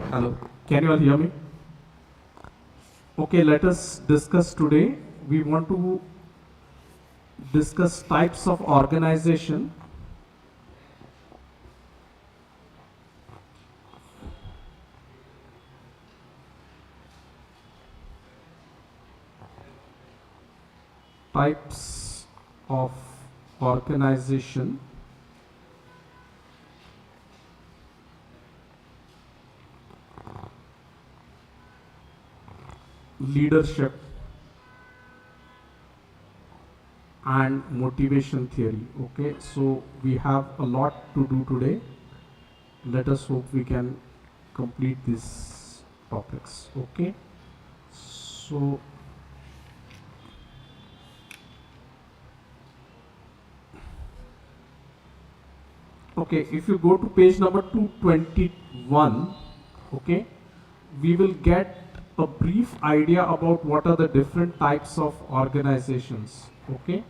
Hello. Can you all hear me? Okay, let us discuss today. We want to discuss types of organization. Types of organization. Leadership and motivation theory. Okay, so we have a lot to do today. Let us hope we can complete these topics. Okay, so okay, if you go to page number 221, okay, we will get a brief idea about what are the different types of organizations. Okay.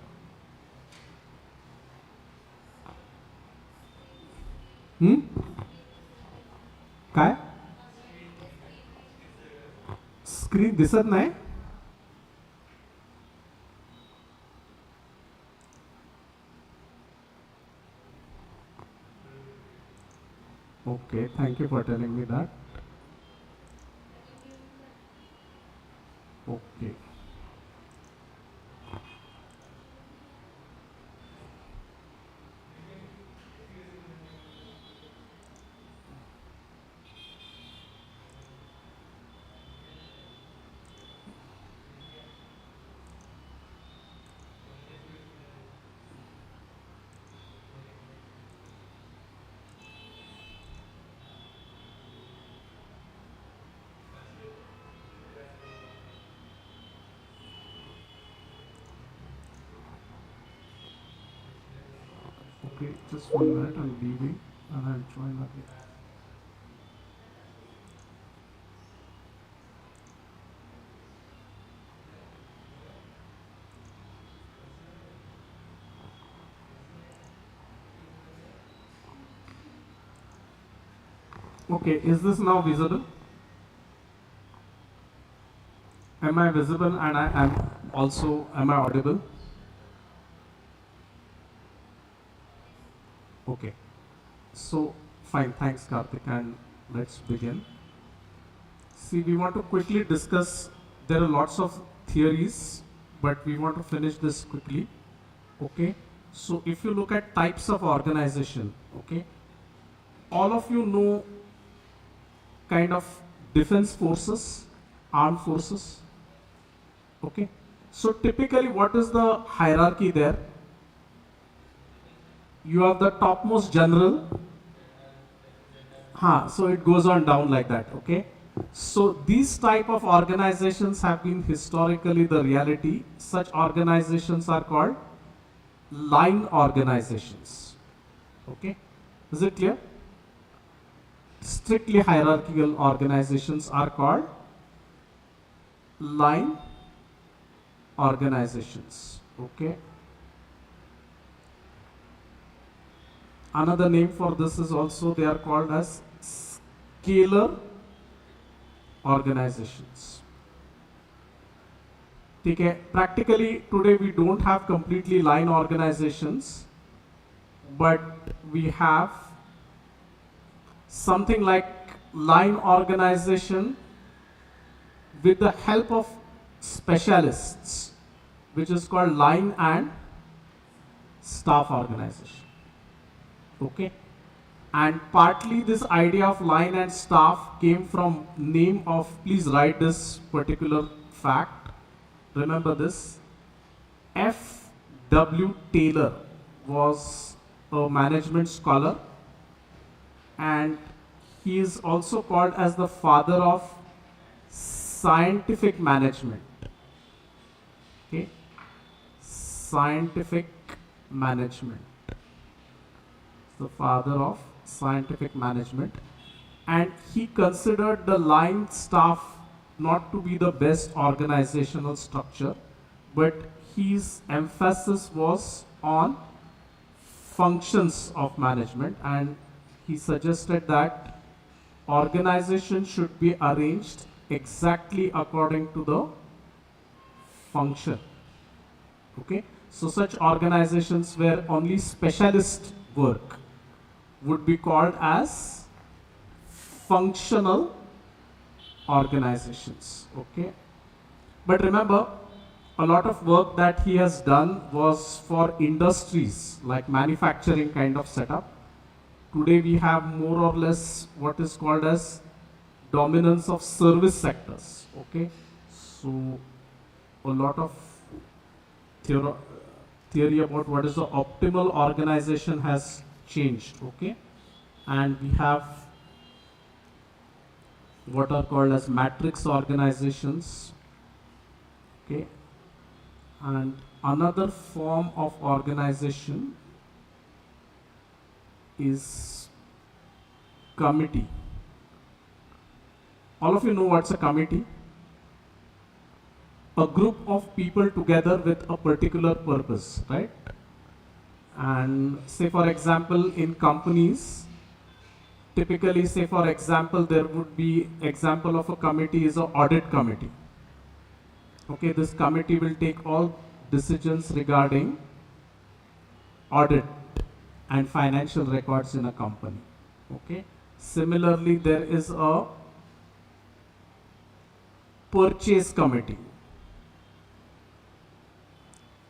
काय screen दिसत नाही. Okay, thank you for telling me that. Okay. Okay, just 1 minute, I'm leaving and I'll join again. Okay, is this now visible? Am I visible and I am also, am I audible? Okay, so fine, thanks Karthik, and let's begin. See, we want to quickly discuss, there are lots of theories, but we want to finish this quickly. Okay, so if you look at types of organization, okay, all of you know kind of defense forces, armed forces. Okay, so typically what is the hierarchy there? You have the topmost general. So it goes on down like that. Okay, so these type of organizations have been historically the reality. Such organizations are called line organizations. Okay, is it clear? Strictly hierarchical organizations are called line organizations. Okay, another name for this is also, they are called as scalar organizations. Okay, practically today we don't have completely line organizations, but we have something like line organization with the help of specialists, which is called line and staff organization. Okay, and partly this idea of line and staff came from name of, please write this particular fact, remember this, F.W. Taylor was a management scholar, and he is also called as the father of scientific management. Okay, scientific management, the father of scientific management, and he considered the line staff not to be the best organizational structure, but his emphasis was on functions of management, and he suggested that organization should be arranged exactly according to the function. Okay, so such organizations where only specialist work would be called as functional organizations. Okay, but remember, a lot of work that he has done was for industries like manufacturing kind of setup. Today we have more or less what is called as dominance of service sectors. Okay, so a lot of theory, theory about what is the optimal organization has changed. Okay, and we have what are called as matrix organizations. Okay, and another form of organization is committee. All of you know what's a committee? A group of people together with a particular purpose, right? And say for example, in companies, typically say for example, there would be example of a committee is an audit committee. Okay, this committee will take all decisions regarding audit and financial records in a company. Okay, similarly, there is a purchase committee.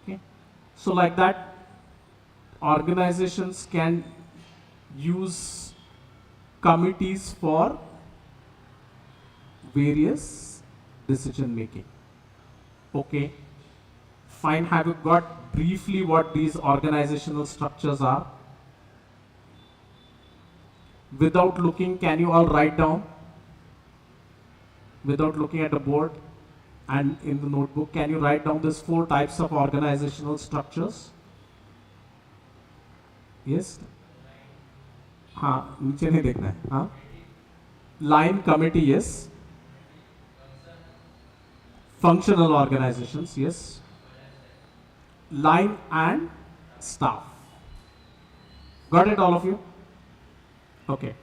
Okay, so like that, organizations can use committees for various decision making. Okay, fine. Have you got briefly what these organizational structures are? Without looking, can you all write down? Without looking at the board and in the notebook, can you write down these 4 types of organizational structures? Yes? हाँ, नीचे नहीं देखना है, हाँ? Line committee, yes. Functional organizations, yes. Line and staff. Got it, all of you? Okay.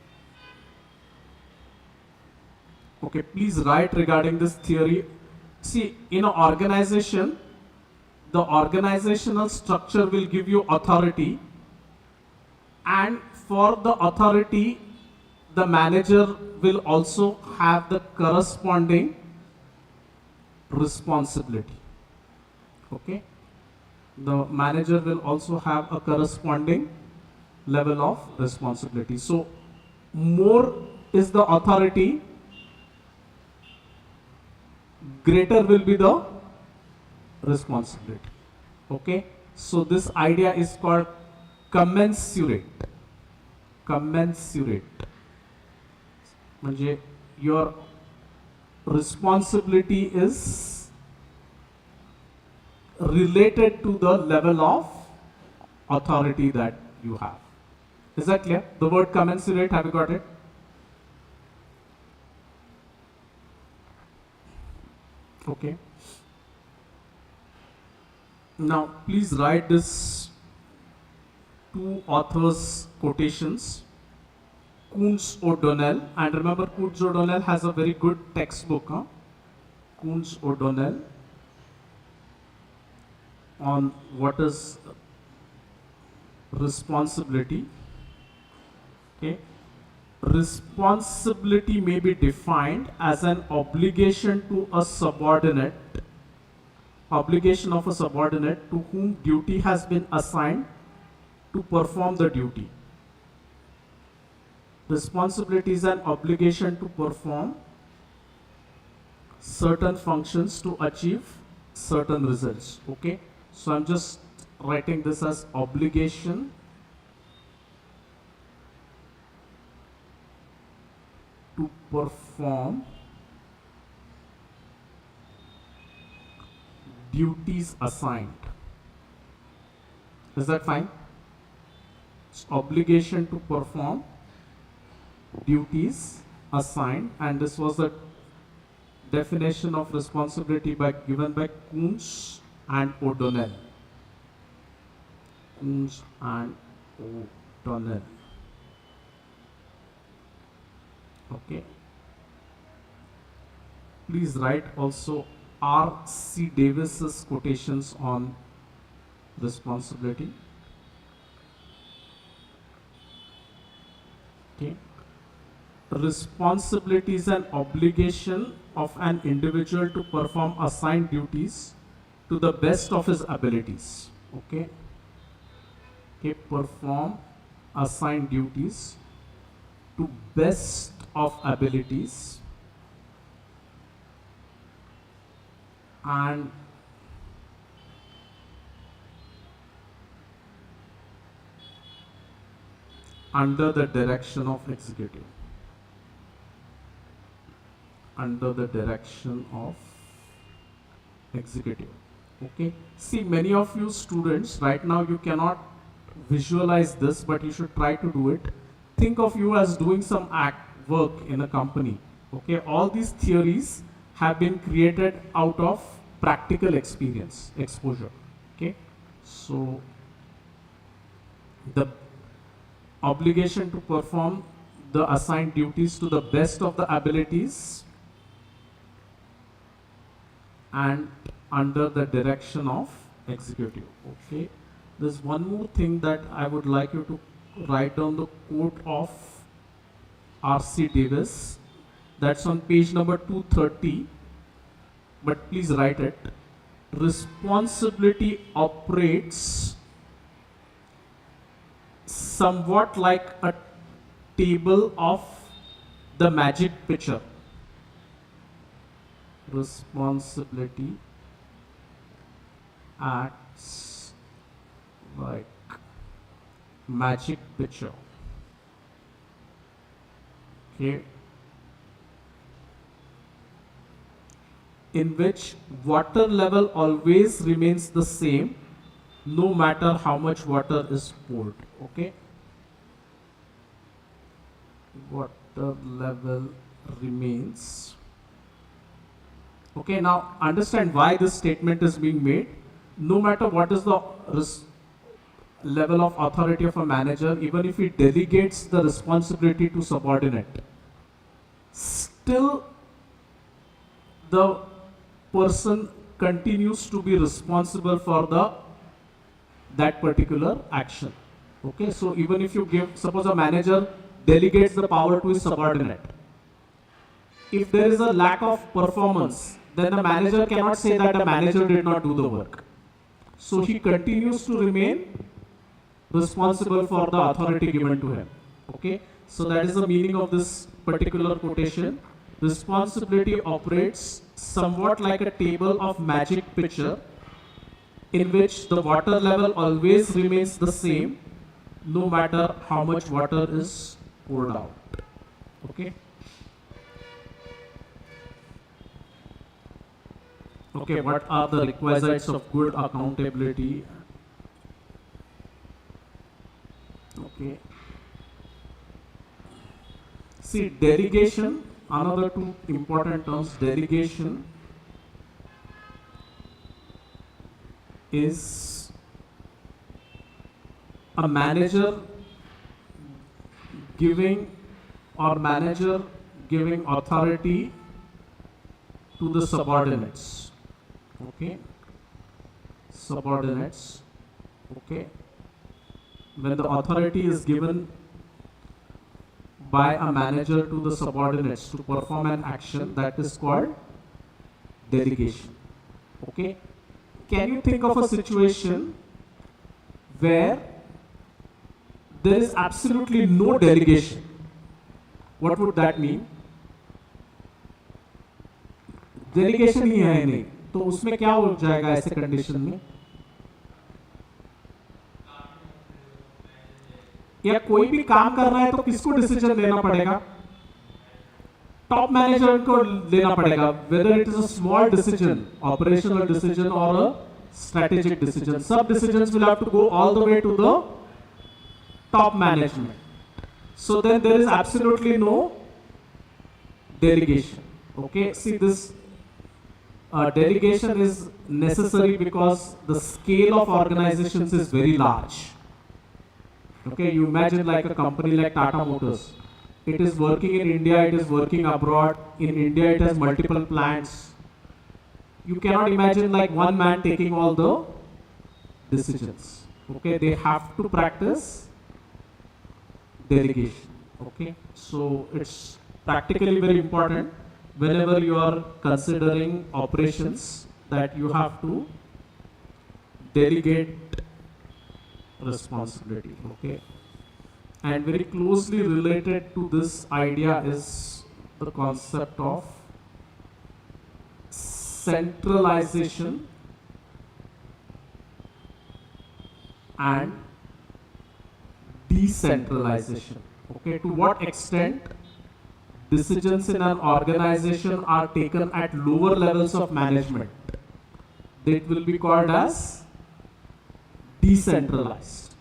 Okay, please write regarding this theory. See, in an organization, the organizational structure will give you authority, and for the authority, the manager will also have the corresponding responsibility. Okay, the manager will also have a corresponding level of responsibility. So more is the authority, greater will be the responsibility. Okay, so this idea is called commensurate. Commensurate. म्हणजे your responsibility is related to the level of authority that you have. Is that clear? The word commensurate, have you got it? Okay. Now, please write this 2 authors' quotations, Kuntz O'Donnell, and remember Kuntz O'Donnell has a very good textbook, huh? Kuntz O'Donnell on what is responsibility. Okay. Responsibility may be defined as an obligation to a subordinate, obligation of a subordinate to whom duty has been assigned to perform the duty. Responsibility is an obligation to perform certain functions to achieve certain results. Okay, so I'm just writing this as obligation to perform duties assigned. Is that fine? It's obligation to perform duties assigned, and this was the definition of responsibility given by Kuntz and O'Donnell. Kuntz and O'Donnell. Okay. Please write also R.C. Davis's quotations on responsibility. Okay. Responsibility is an obligation of an individual to perform assigned duties to the best of his abilities. Okay. Okay. Perform assigned duties to best of abilities and under the direction of executive. Under the direction of executive. Okay. See, many of you students right now you cannot visualize this, but you should try to do it. Think of you as doing some work in a company. Okay. All these theories have been created out of practical experience, exposure. Okay. So the obligation to perform the assigned duties to the best of the abilities and under the direction of executive. Okay. There's one more thing that I would like you to write down, the quote of R.C. Davis. That's on page number 230. But please write it. Responsibility operates somewhat like a table of the magic picture. Responsibility acts like magic picture. Okay. In which water level always remains the same no matter how much water is poured. Okay. Water level remains. Okay, now understand why this statement is being made. No matter what is the level of authority of a manager, even if he delegates the responsibility to subordinate, still the person continues to be responsible for that particular action. Okay, so even if you suppose a manager delegates the power to his subordinate, if there is a lack of performance, then the manager cannot say that the manager did not do the work. So he continues to remain responsible for the authority given to him. Okay, so that is the meaning of this particular quotation. Responsibility operates somewhat like a table of magic picture in which the water level always remains the same no matter how much water is poured out. Okay. Okay, what are the requisites of good accountability? Okay. See, delegation, another two important terms. Delegation is a manager giving authority to the subordinates. Okay, subordinates. Okay, when the authority is given by a manager to the subordinates to perform an action, that is called delegation. Okay, can you think of a situation where there is absolutely no delegation? What would that mean? Delegation ही है नहीं, तो उसमें क्या हो जाएगा ऐसे condition में? या कोई भी काम करना है तो किसको डिसीजन लेना पड़ेगा? टॉप मैनेजर को लेना पड़ेगा, whether it is a small decision, operational decision or a strategic decision. Some decisions will have to go all the way to the top management. So then there is absolutely no delegation. Okay, see this. Delegation is necessary because the scale of organizations is very large. Okay, you imagine like a company like Tata Motors. it is working in India, it is working abroad. In India, it has multiple plants. You cannot imagine like one man taking all the decisions. Okay, they have to practice delegation. Okay, so it's practically very important whenever you are considering operations that you have to delegate responsibility. Okay, and very closely related to this idea is the concept of centralization and decentralization. Okay, to what extent decisions in an organization are taken at lower levels of management, that will be called as decentralized.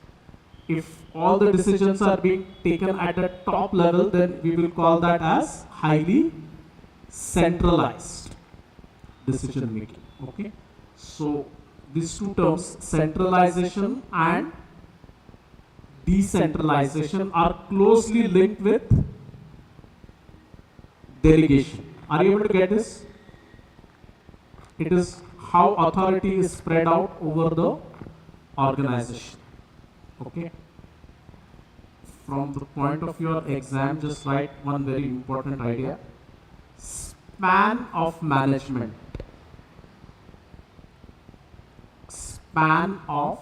If all the decisions are being taken at the top level, then we will call that as highly centralized decision making. Okay, so these two terms, centralization and decentralization, are closely linked with delegation. Are you able to get this? It is how authority is spread out over the organization. Okay. From the point of your exam, just write one very important idea. Span of management. Span of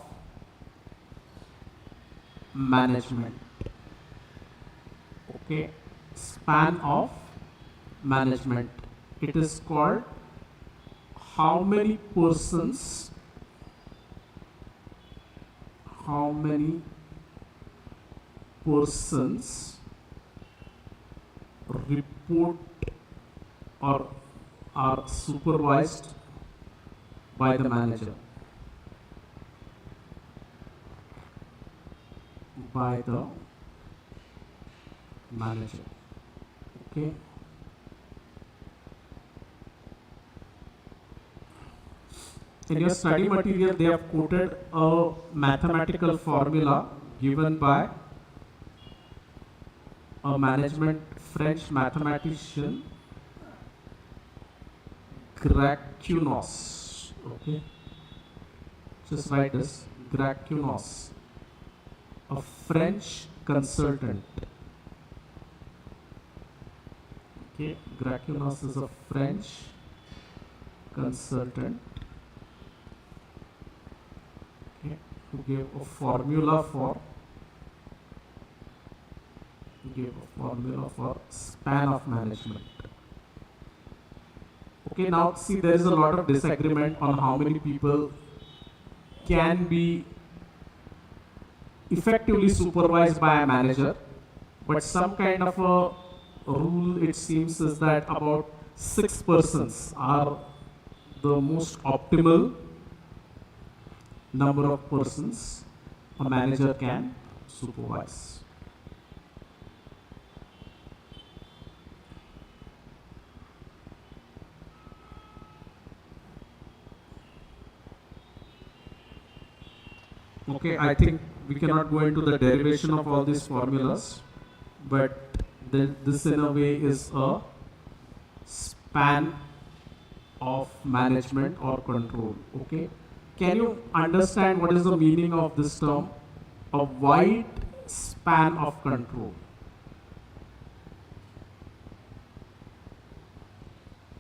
management. Okay. Span of management. It is called how many persons report or are supervised by the manager. By the manager. Okay. In your study material, they have quoted a mathematical formula given by a French mathematician, Gracchunos. Okay, just write this, Gracchunos, a French consultant. Okay, Gracchunos is a French consultant. Okay, who gave a formula for span of management. Okay, now see, there is a lot of disagreement on how many people can be effectively supervised by a manager, but some kind of a rule, it seems, is that about 6 persons are the most optimal number of persons a manager can supervise. Okay, I think we cannot go into the derivation of all these formulas, but this in a way is a span of management or control. Okay, can you understand what is the meaning of this term, a wide span of control?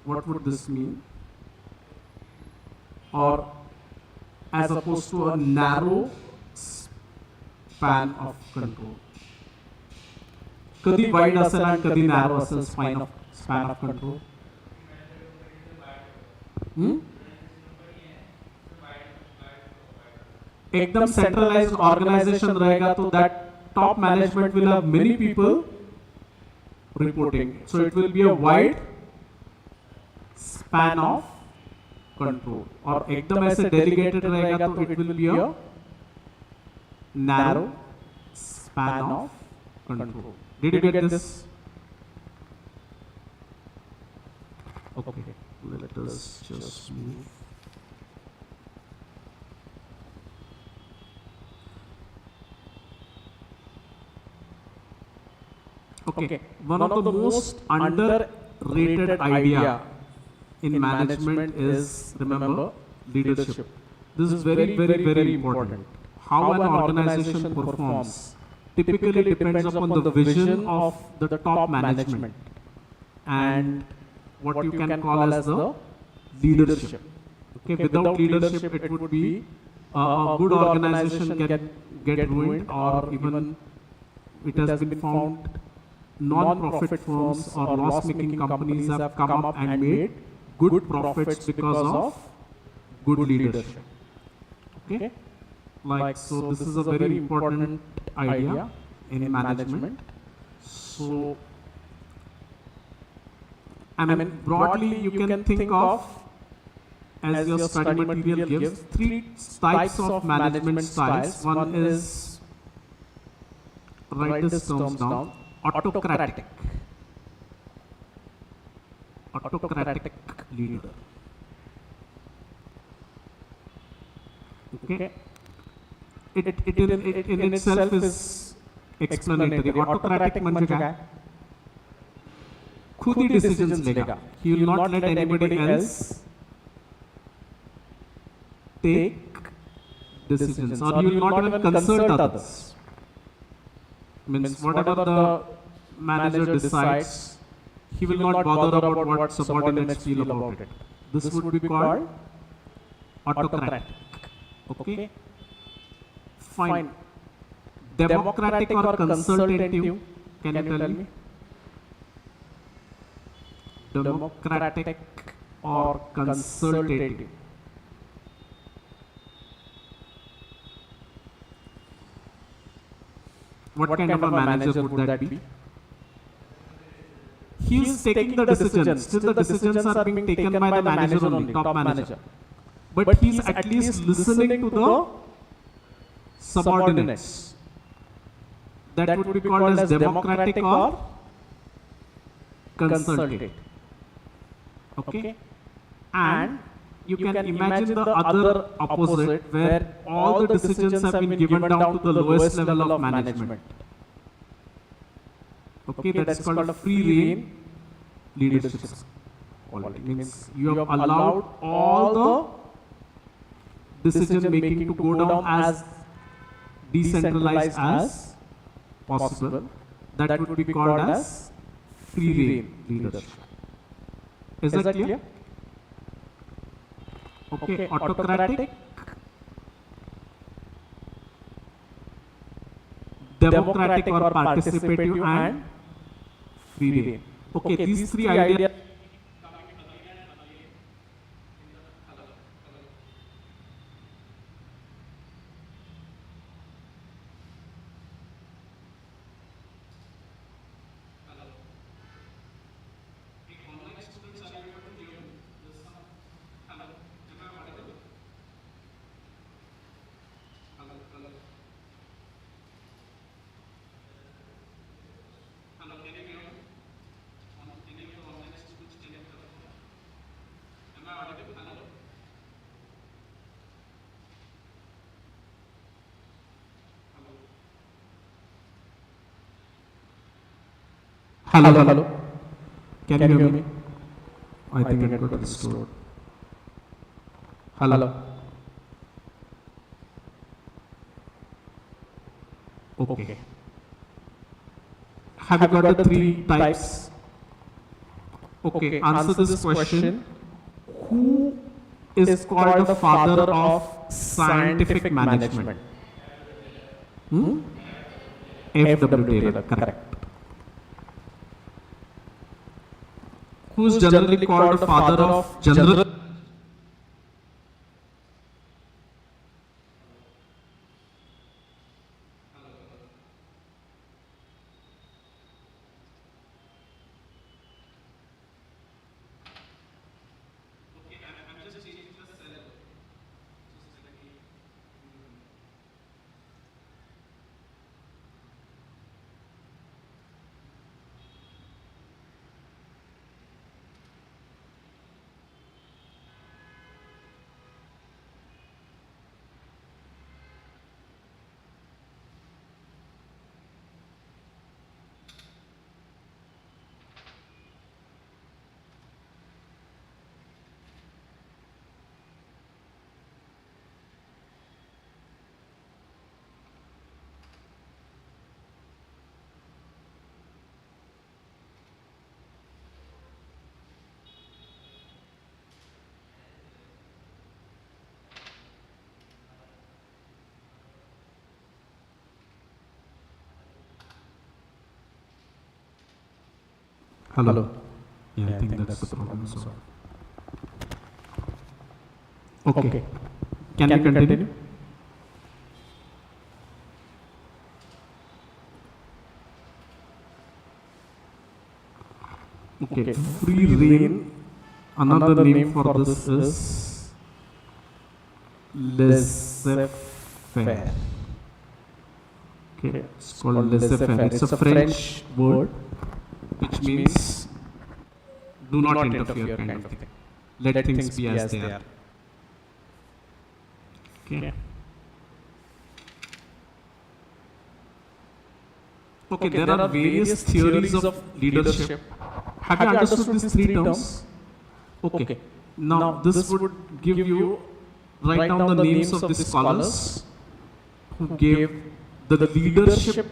What would this mean? Or as opposed to a narrow span of control. कधी wide असेल आणि कधी narrow असेल span of control. एकदम centralized organization रहेगा तो that top management will have many people reporting. So it will be a wide span of control. और एकदम ऐसे delegated रहेगा तो it will be a narrow span of control. Did you get this? Okay, let us just move. Okay. One of the most underrated idea in management is, remember, leadership. This is very, very, very important. How an organization performs typically depends upon the vision of the top management and what you can call as the leadership. Okay, without leadership, it would be a good organization can get ruined, or even it has been found non-profit firms or loss-making companies have come up and made good profits because of good leadership. Okay, like so, this is a very important idea in management. So, I mean, broadly, you can think of, as your study material gives, three types of management styles. One is, write these terms down, autocratic leader. Okay, it in itself is explanatory. Autocratic म्हणजे काय? खुद ही decisions लेगा. He will not let anybody else take decisions, or he will not even consult others. Means whatever the manager decides, he will not bother about what subordinates feel about it. This would be called autocratic. Okay, fine. Democratic or consultative? Can you tell me? Democratic or consultative? What kind of a manager would that be? He is taking the decisions. Still, the decisions are being taken by the manager only, top manager. But he is at least listening to the subordinates. That would be called as democratic or consultative. Okay? And you can imagine the other opposite, where all the decisions have been given down to the lowest level of management. Okay, that is called a free rein leadership. It means you have allowed all the decision making to go down as decentralized as possible. That would be called as free rein leadership. Is that clear? Okay, autocratic, democratic or participative, and free rein. Okay, these three ideas. Hello. Can you hear me? I think it got restored. Hello. Okay. Have you got the three types? Okay, answer this question. Who is called the father of scientific management? F.W. Taylor, correct. Who is generally called the father of general? Hello. Yeah, I think that's the problem solved. Okay. Can we continue? Okay. Free reign. Another name for this is laissez-faire. Okay, it's called laissez-faire. It's a French word which means do not interfere kind of thing. Let things be as they are. Okay. Okay, there are various theories of leadership. Have you understood these three terms? Okay. Now this would give you, write down the names of the scholars who gave the leadership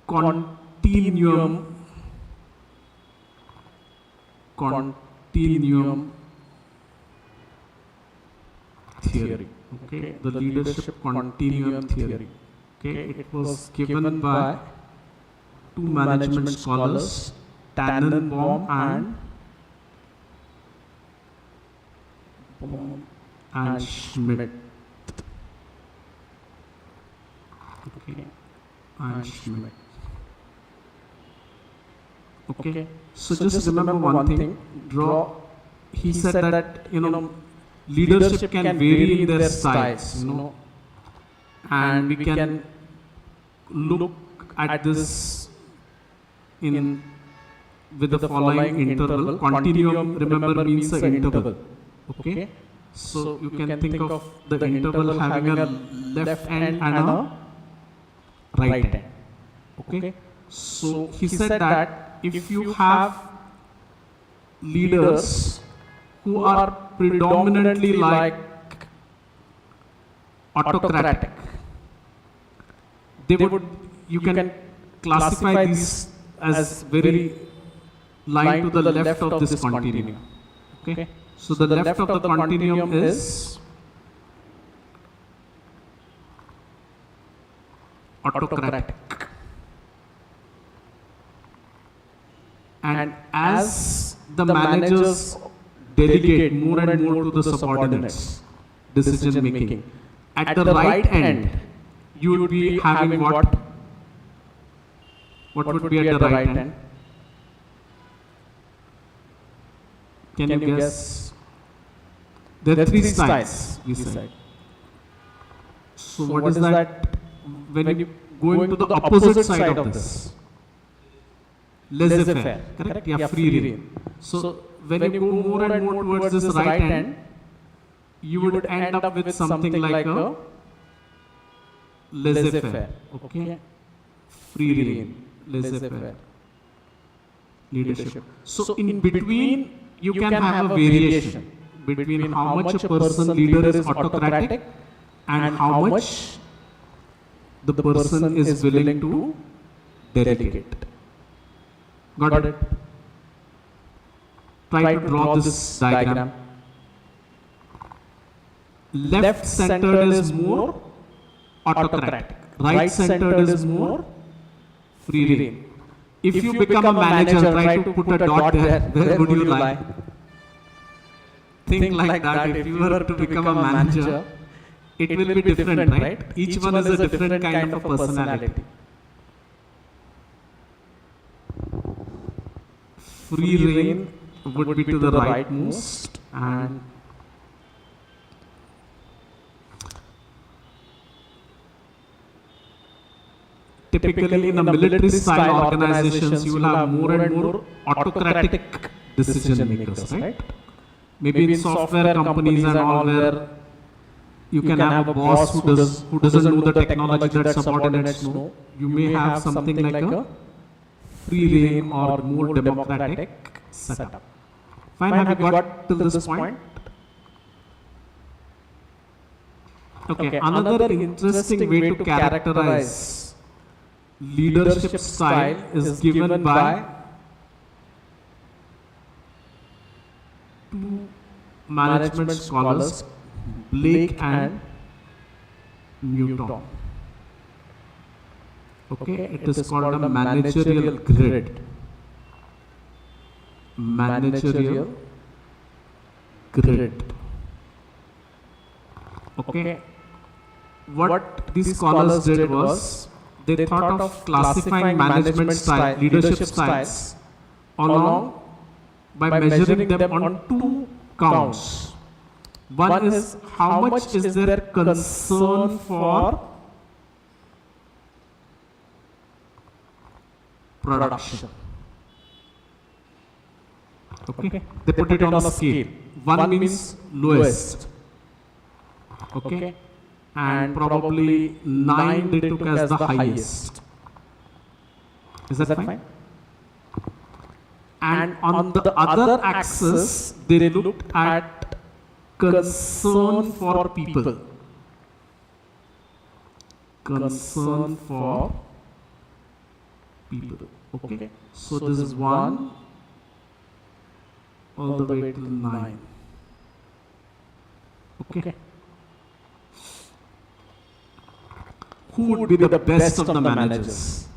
continuum theory. Okay, the leadership continuum theory. Okay, it was given by two management scholars, Tannenbaum and Schmidt. Okay, and Schmidt. Okay, so just remember one thing. He said that leadership can vary in their styles, and we can look at this in with the following interval. Continuum, remember, means an interval. Okay, so you can think of the interval having a left end and a right end. Okay, so he said that if you have leaders who are predominantly like autocratic, you can classify these as very lying to the left of this continuum. Okay, so the left of the continuum is autocratic, and as the managers delegate more and more to the subordinates decision making, at the right end you would be having what would be at the right end? Can you guess? There are three styles, we said. So what is that? When you go into the opposite side of this, laissez-faire, correct? Yeah, free reign. So when you go more and more towards this right hand, you would end up with something like a laissez-faire. Okay, free reign, laissez-faire, leadership. So in between, you can have a variation between how much a person leader is autocratic and how much the person is willing to delegate. Got it? Try to draw this diagram. Left centered is more autocratic. Right centered is more free reign. If you become a manager, try to put a dot there. Where would you lie? Think like that. If you were to become a manager, it will be different, right? Each one is a different kind of a personality. Free reign would be to the rightmost, and typically in the military style organizations, you will have more and more autocratic decision makers, right? Maybe in software companies and all, where you can have a boss who doesn't know the technology that subordinates know. You may have something like a free reign or more democratic setup. Fine, have you got till this point? Okay, another interesting way to characterize leadership style is given by two management scholars, Blake and Newton. Okay, it is called a managerial grid. Managerial grid. Okay. What these scholars did was they thought of classifying management style, leadership styles along by measuring them on two counts. One is how much is their concern for production. Okay. They put it on a scale. One means lowest. Okay. And probably 9 they took as the highest. Is that fine? And on the other axis, they looked at concern for people. Concern for people. Okay. So this is 1 all the way to 9. Okay. Who would be the best of the managers?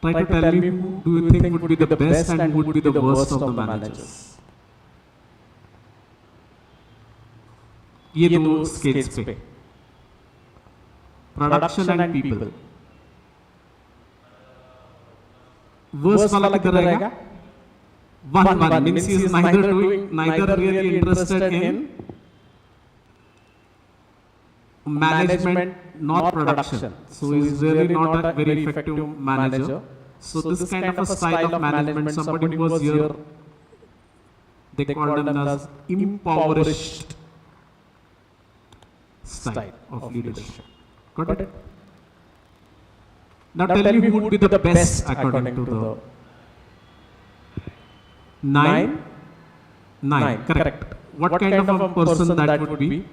Try to tell me who do you think would be the best and who would be the worst of the managers? ये दो scales पे production and people worst वाला किधर रहेगा? One means he is neither really interested in management nor production. So he is really not a very effective manager. So this kind of a style of management, somebody who was here, they called him as impoverished style of leadership. Got it? Now tell me who would be the best according to the 9? Correct. What kind of a person that would be?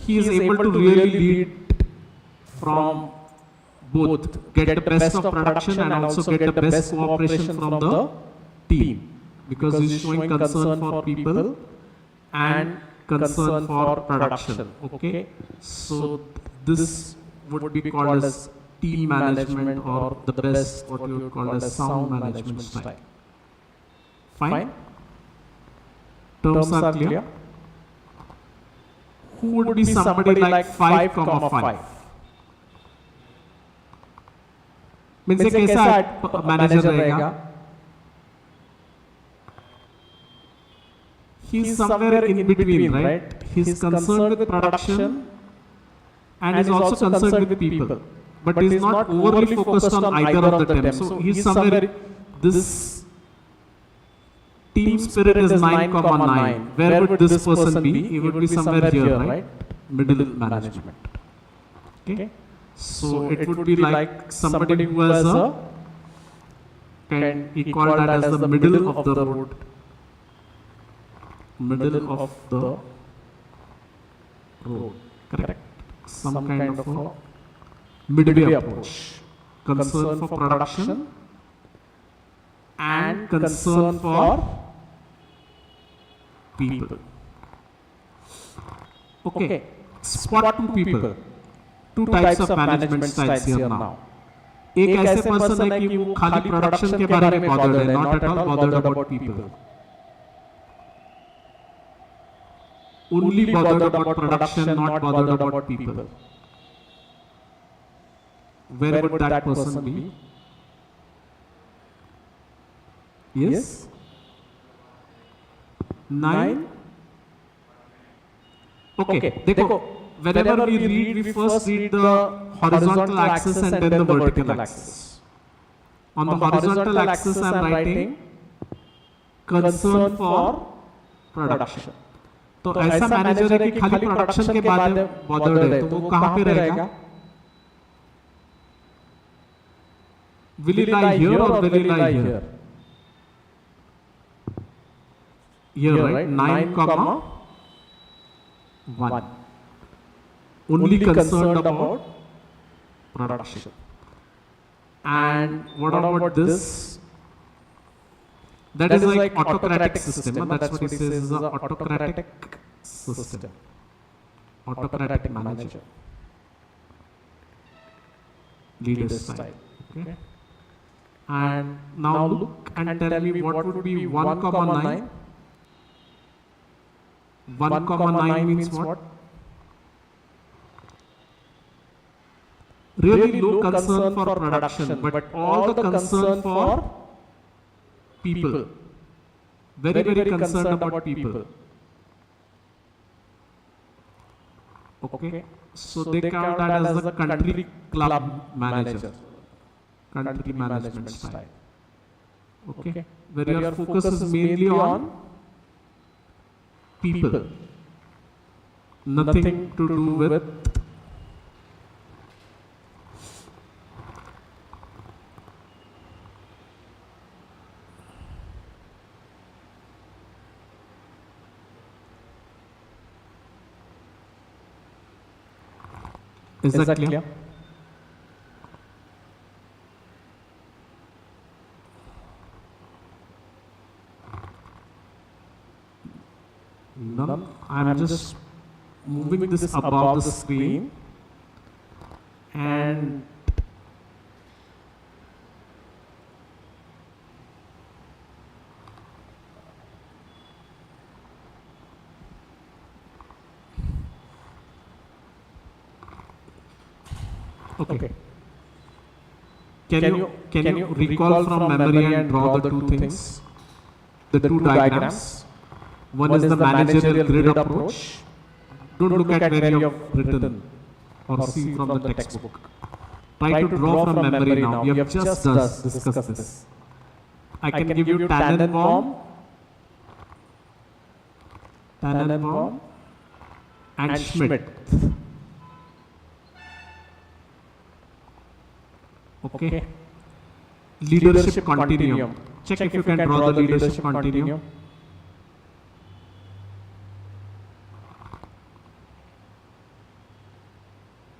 He is able to really lead from both, get the best of production and also get the best cooperation from the team. Because he is showing concern for people and concern for production. Okay. So this would be called as team management or the best, what you would call as sound management style. Fine? Terms are clear? Who would be somebody like 5,5? Means एक कैसा manager रहेगा? He is somewhere in between, right? He is concerned with production and is also concerned with people. But he is not overly focused on either of the them. So he is somewhere, this team spirit is 9,9. Where would this person be? He would be somewhere here, right? Middle management. Okay. So it would be like somebody who has a, he called that as the middle of the road. Middle of the road. Correct. Some kind of a midway approach. Concern for production and concern for people. Okay. Spot two people. Two types of management styles here now. एक ऐसे person है कि वो खाली production के बारे में bothered है, not at all bothered about people. Only bothered about production, not bothered about people. Where would that person be? Yes? 9? Okay, देखो, whenever we read, we first read the horizontal axis and then the vertical axis. On the horizontal axis, I am writing concern for production. तो ऐसा manager है कि खाली production के बाद bothered है, तो वो कहाँ पे रहेगा? Will he lie here or will he lie here? Here, right? 9, 1. Only concerned about production. And what about this? That is like autocratic system. And that's what he says is a autocratic system. Autocratic manager. Leader style. Okay. And now look and tell me what would be 1 comma 9. 1 comma 9 means what? Really low concern for production, but all the concern for people. Very, very concerned about people. Okay. So they count that as the country club manager. Country management style. Okay. Where your focus is mainly on people. Nothing to do with Is that clear? None. I'm just moving this above the screen and okay. Can you recall from memory and draw the two things? The two diagrams. One is the managerial grid approach. Don't look at where you have written or see from the textbook. Try to draw from memory now. We have just discussed this. I can give you Tannenbaum, and Schmidt. Okay. Leadership continuum. Check if you can draw the leadership continuum.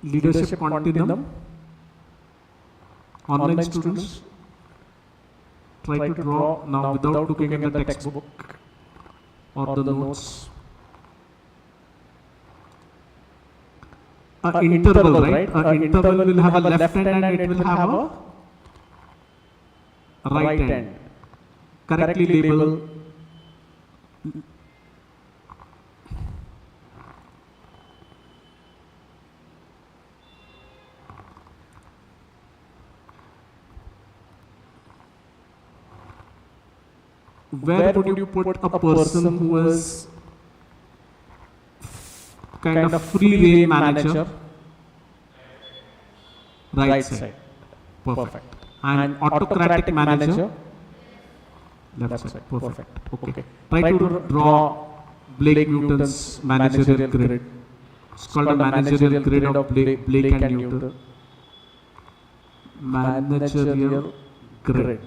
Leadership continuum. Online students, try to draw now without looking at the textbook or the notes. An interval, right? An interval will have a left hand and it will have a right hand. Correctly label. Where would you put a person who is kind of free rein manager? Right side. Perfect. And autocratic manager? Left side. Perfect. Okay. Try to draw Blake Newton's managerial grid. It's called the managerial grid of Blake and Newton. Managerial grid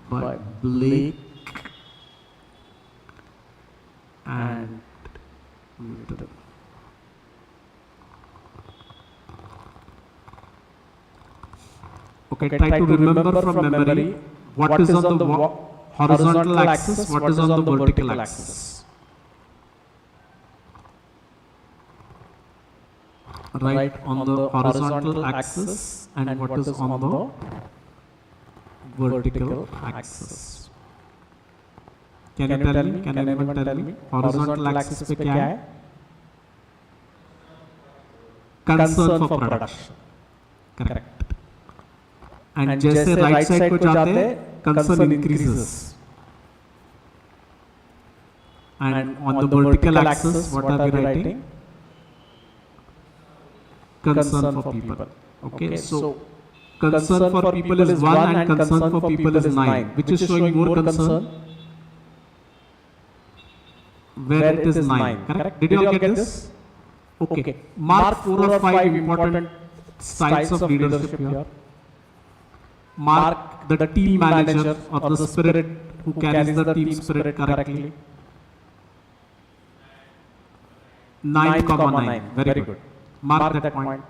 by Blake and Newton. Okay, try to remember from memory what is on the horizontal axis, what is on the vertical axis. Right on the horizontal axis and what is on the vertical axis. Can you tell me? Can anyone tell me? Horizontal axis पे क्या है? Concern for production. Correct. And जैसे right side को जाते हैं, concern increases. And on the vertical axis, what are we writing? Concern for people. Okay, so concern for people is 1 and concern for people is 9. Which is showing more concern? Where it is 9. Correct? Did you all get this? Okay. Mark 4 or 5 important styles of leadership here. Mark the team manager or the spirit who carries the team spirit correctly. 9,9. Very good. Mark that point.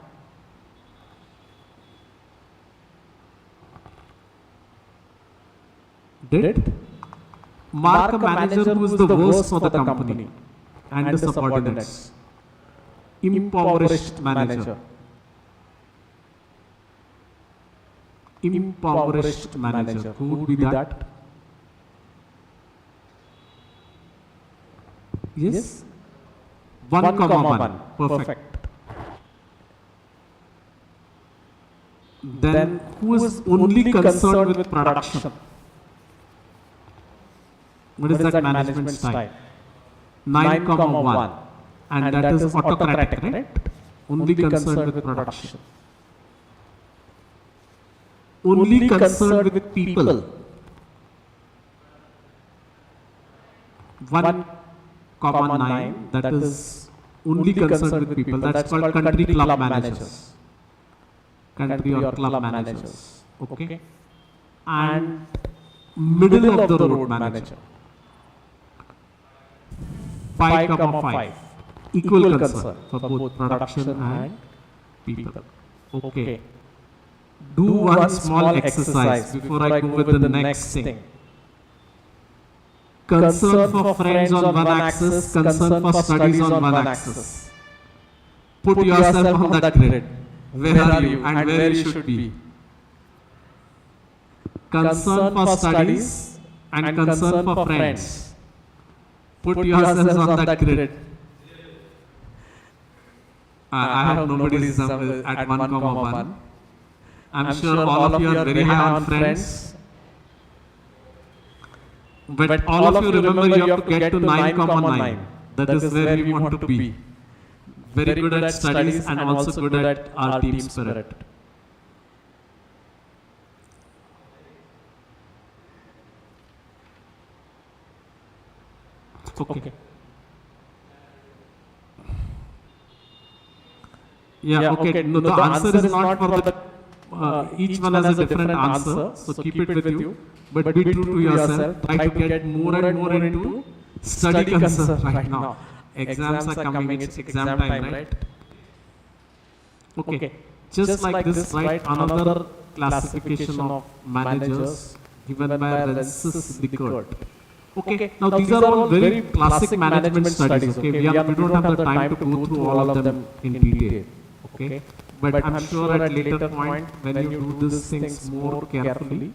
did. Mark a manager who is the worst for the company and the subordinates. Impoverished manager. Impoverished manager. Who would be that? Yes? 1 comma 1. Perfect. Then who is only concerned with production? What is that management style? 9 comma 1. And that is autocratic, right? Only concerned with production. Only concerned with people. 1 comma 9. That is only concerned with people. That's called country club managers. Country or club managers. Okay. And middle of the road manager. 5 comma 5. Equal concern for both production and people. Okay. Do one small exercise before I go with the next thing. Concern for friends on one axis, concern for studies on one axis. Put yourself on that grid. Where are you and where you should be? Concern for studies and concern for friends. Put yourselves on that grid. I hope nobody is at 1 comma 1. I'm sure all of you are very high on friends. But all of you remember you have to get to 9 comma 9. That is where we want to be. Very good at studies and also good at our team spirit. Okay. Yeah, okay. No, the answer is not for the each one has a different answer, so keep it with you. But be true to yourself. Try to get more and more into study concern right now. Exams are coming, it's exam time, right? Okay. Just like this, write another classification of managers given by Rensis Likert. Okay. Now these are all very classic management studies. Okay. We don't have the time to go through all of them in detail. Okay. But I'm sure at later point when you do these things more carefully.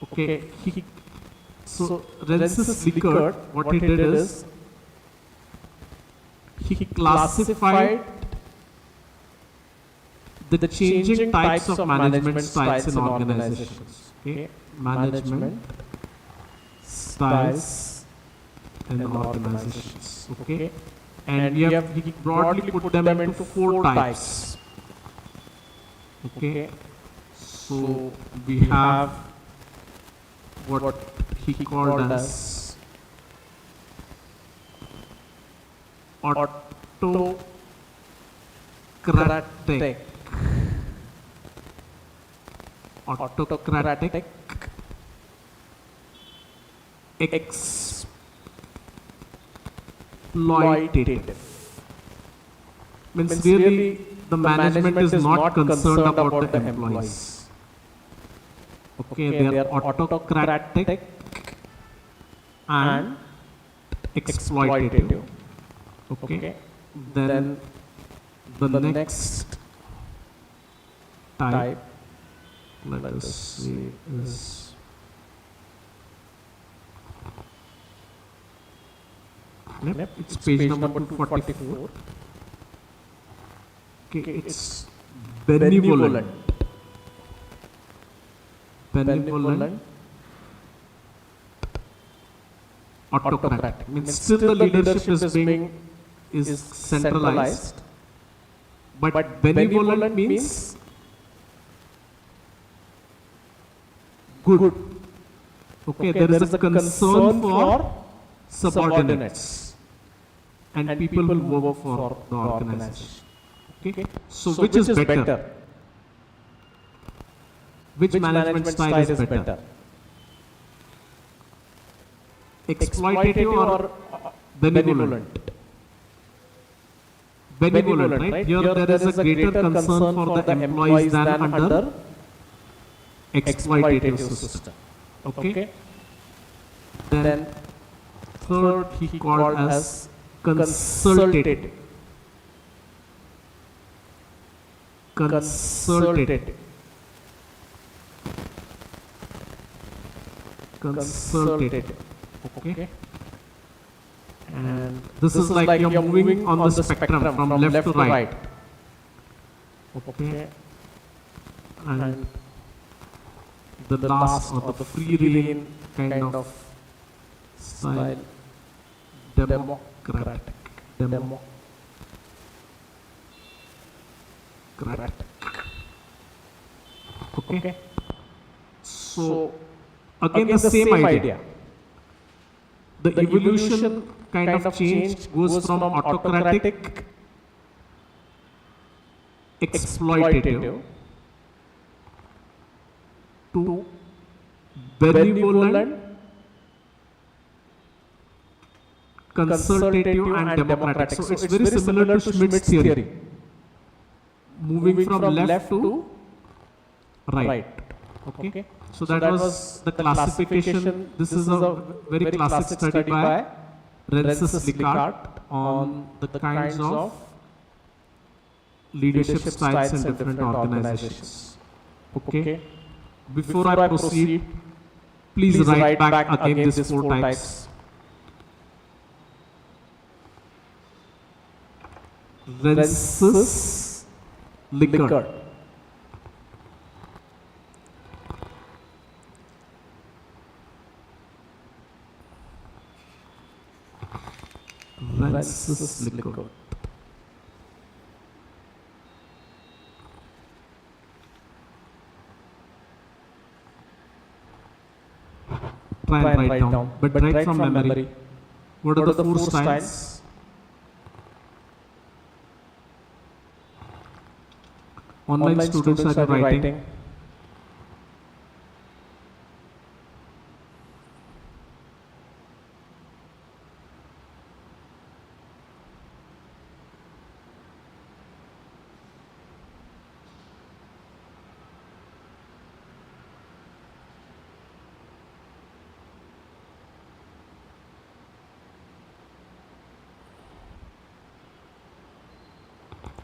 Okay. So Rensis Likert, what he did is he classified the changing types of management styles in organizations. Okay. Management styles in organizations. Okay. And we have broadly put them into 4 types. Okay. So we have what he called as autocratic, exploitative. Means really the management is not concerned about the employees. Okay, they are autocratic and exploitative. Okay. Then the next type, let us see, is it's page number 244. Okay, it's benevolent. Autocratic. Means still the leadership is centralized, but benevolent means good. Okay, there is a concern for subordinates and people who work for the organization. Okay, so which is better? Which management style is better? Exploitative or benevolent? Benevolent, right? Here there is a greater concern for the employees than under exploitative system. Okay. Then third he called as consultative. Consultative. Consultative. Okay. And this is like you're moving on the spectrum from left to right. Okay. And the last or the free reign kind of style, democratic. Okay. So again the same idea. The evolution kind of change goes from autocratic, exploitative to benevolent, consultative and democratic. So it's very similar to Schmidt's theory, moving from left to right. Okay. So that was the classification. This is a very classic study by Rensis Likart on the kinds of leadership styles in different organizations. Okay. Before I proceed, please write back again these four types. Rensis Likart. Rensis Likart. Try and write down, but write from memory. What are the four styles? Online students are writing.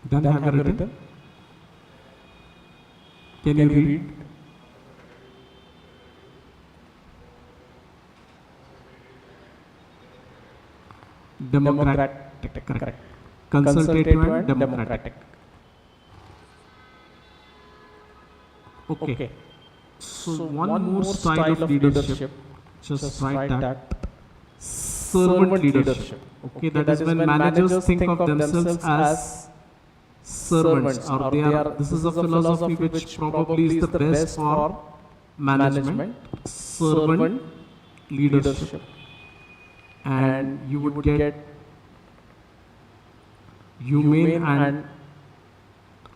Done, have you written? Can you read? Democratic, correct. Consultative and democratic. Okay. So one more style of leadership, just write that. Servant leadership. Okay, that is when managers think of themselves as servants, or they are. This is a philosophy which probably is the best for management. Servant leadership, and you would get humane and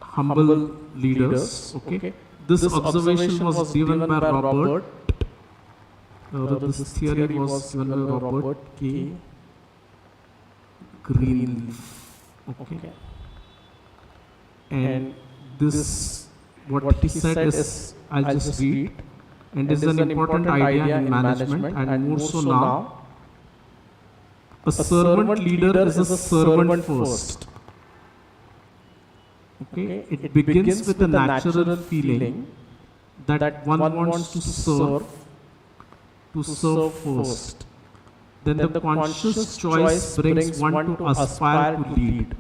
humble leaders. Okay. This observation was given by Robert. This theory was given by Robert K. Greenleaf. Okay. And this, what he said is, I'll just read. And this is an important idea in management, and more so now. A servant leader is a servant first. Okay, it begins with the natural feeling that one wants to serve first. Then the conscious choice brings one to aspire to lead.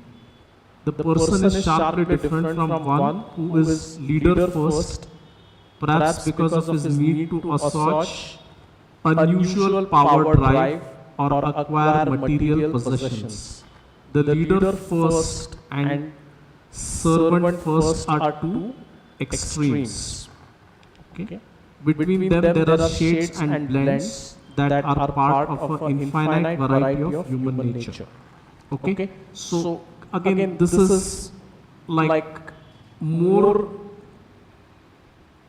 The person is sharply different from one who is leader first, perhaps because of his need to assuage unusual power drive or acquire material possessions. The leader first and servant first are two extremes. Okay. Between them there are shades and blends that are part of an infinite variety of human nature. Okay. So again, this is like more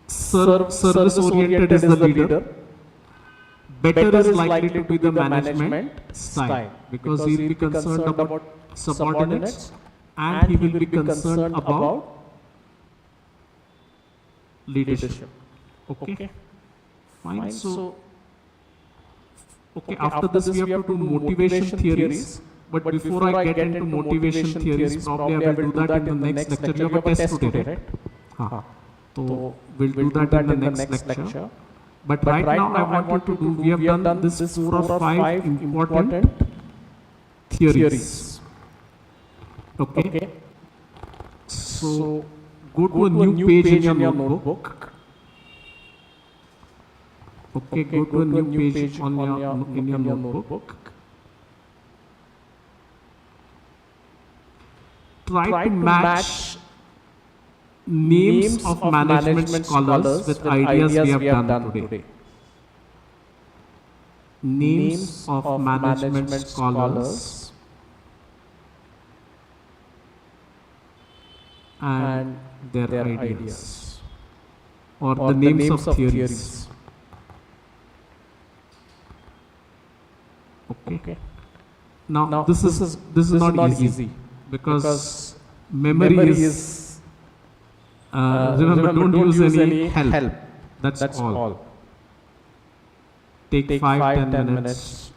service oriented is the leader. Better is likely to be the management style, because he will be concerned about subordinates and he will be concerned about leadership. Okay. Fine. So, okay, after this we have to do motivation theories. But before I get into motivation theories, probably I will do that in the next lecture. You have a test today, right? So we'll do that in the next lecture. But right now I want you to do, we have done this 4 or 5 important theories. Okay. So go to a new page in your notebook. Okay, go to a new page in your notebook. Try to match names of management scholars with ideas we have done today. Names of management scholars and their ideas, or the names of theories. Okay. Now this is not easy because memory is remember, don't use any help. That's all. Take 5-10 minutes.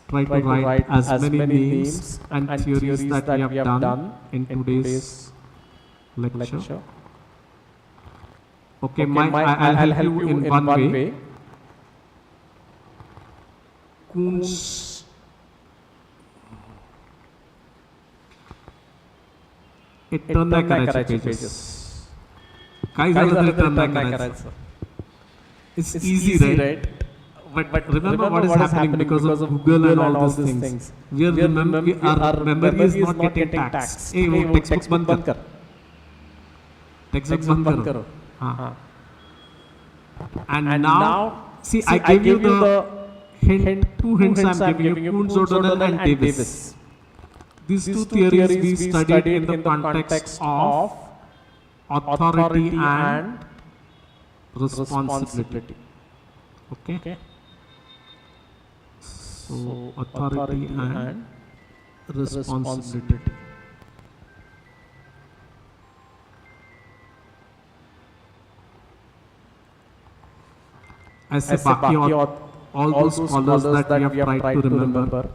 Try to write as many names and theories that we have done in today's lecture. Okay, I'll help you in one way. Kuhn's turn नाही करायचे pages. काय झालं तरी turn नाही करायचं. It's easy, right? But remember what is happening because of Google and all those things. Our memory is not getting taxed. Hey, वो textbook बंद कर. Textbook बंद करो. हाँ. And now, see, I gave you the two hints I'm giving you, Kuhn, O'Donnell and Davis. These two theories we studied in the context of authority and responsibility. Okay. So authority and responsibility. ऐसे बाकी all those scholars that we have tried to remember.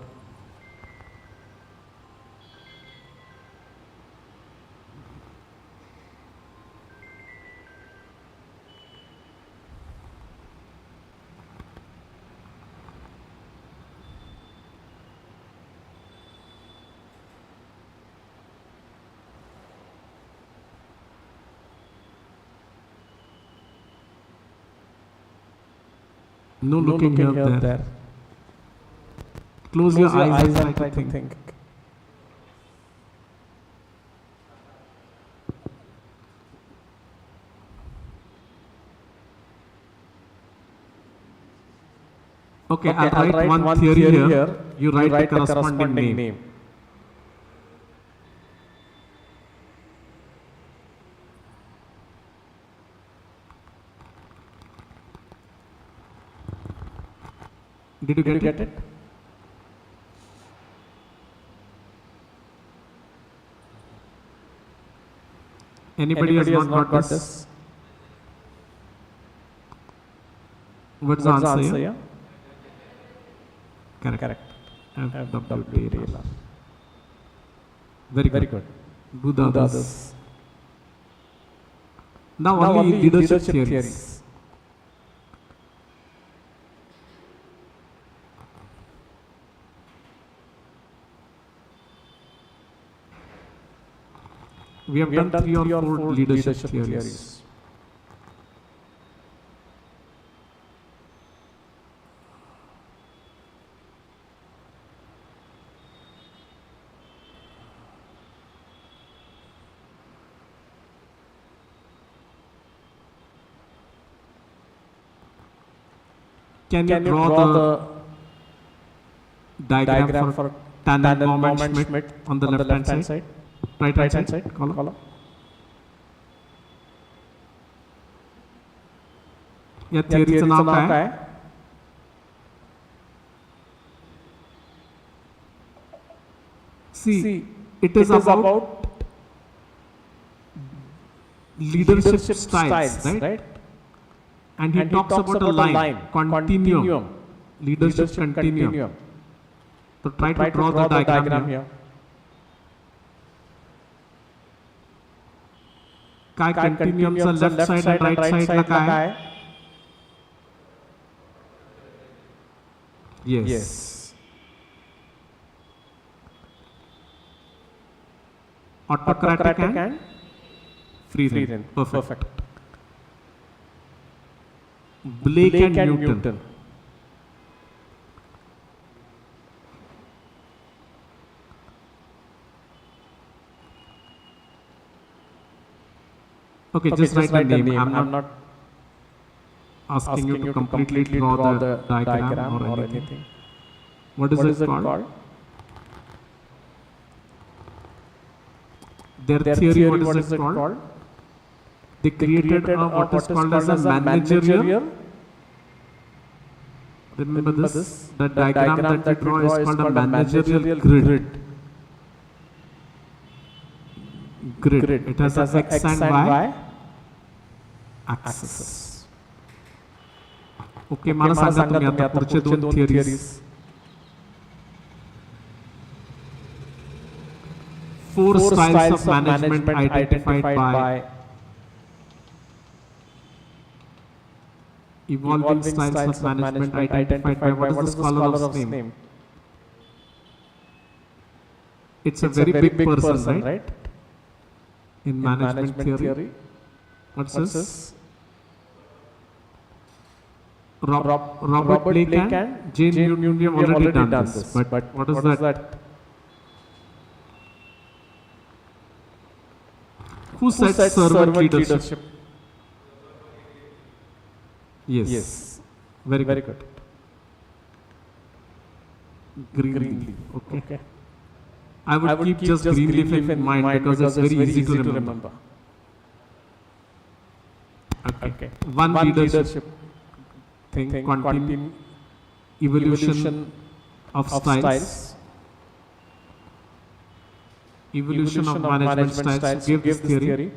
No looking here, there. Close your eyes and try to think. Okay, I'll write one theory here. You write the corresponding name. Did you get it? Anybody has not got this? What's the answer here? Correct. FWD. Very good. Do the others. Now only leadership theories. We have done 3 or 4 leadership theories. Can you draw the diagram for Tannenbaum and Schmidt on the left hand side? Right hand side, column. या थियरीचं नाव काय? See, it is about leadership styles, right? And he talks about a line, continuum, leadership continuum. So try to draw the diagram here. काय continuum चा left side and right side ला काय आहे? Yes. Autocratic and free rein. Perfect. Blake and Newton. Okay, just write the name. I'm not asking you to completely draw the diagram or anything. What is it called? Their theory, what is it called? They created what is called as a managerial. Remember this? The diagram that we draw is called a managerial grid. It has a X and Y axis. Okay, मला सांगा तुम्ही आता पुढचे दोन theories. Four styles of management identified by evolving styles of management identified by what is the scholar's name? It's a very big person, right? In management theory. What's this? Robert Blake and Jane Newton. We have already done this. But what is that? Who said servant leadership? Yes. Very good. Greenleaf. Okay. I would keep just Greenleaf in mind because it's very easy to remember. Okay. One leadership thing, continue evolution of styles. Evolution of management styles. Give this theory.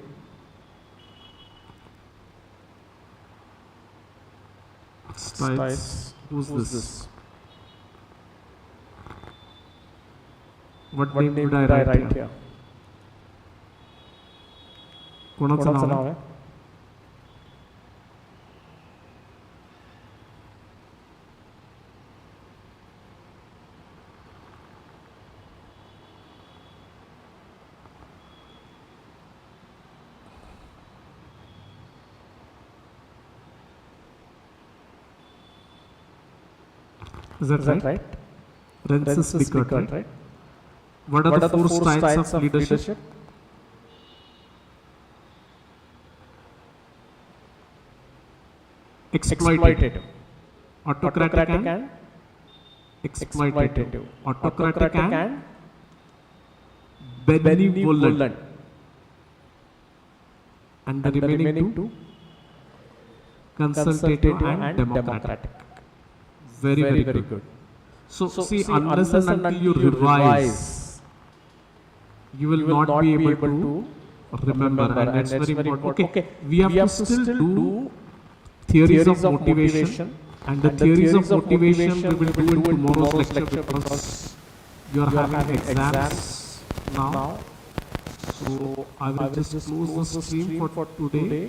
Styles. Who's this? What name would I write here? कोणाचं नाव आहे? Is that right? Rensis Bickert, right? What are the four styles of leadership? Exploitative, autocratic and exploitative, autocratic and benevolent, and the remaining two consultative and democratic. Very good. So see, unless and until you revise, you will not be able to remember, and that's very important. Okay, we have to still do theories of motivation, and the theories of motivation we will do in tomorrow's lecture because you are having exams now. So I will just close the stream for today.